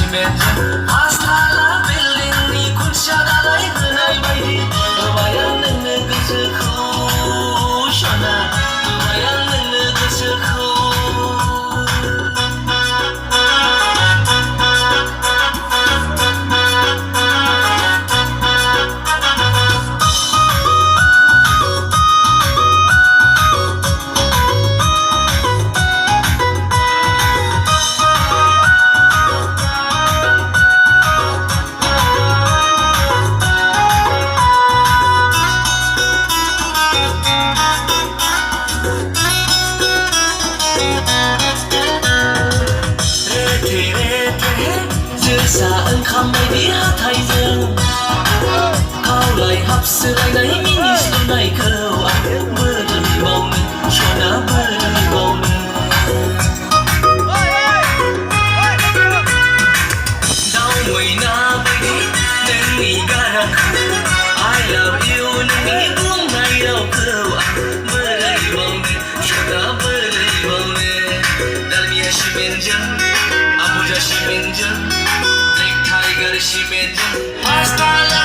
सिमेन्टजों पासथाला बिल्डिंनि खुन्थिया दालाय होनाय बायदि होबाय आं नोंनो गोसोखौ सना होबाय आं नोंनो गोसोखौ जोसा ओंखाम बायदि हाथायजों खावलाय हाबसोलायनाय मिनिस्लुनायखौ आं बोरै बावनो सना बोरै बावनो दाउ मैना बायदि नोंनि गारांखौ I love you नोंनि बुंनाय रावखौ आं बोरै बावनो सना बोरै बावनो दालमिया सिमेन्टजों आबुजा सिमेन्टजों Tiger सिमेन्टजों पासथाला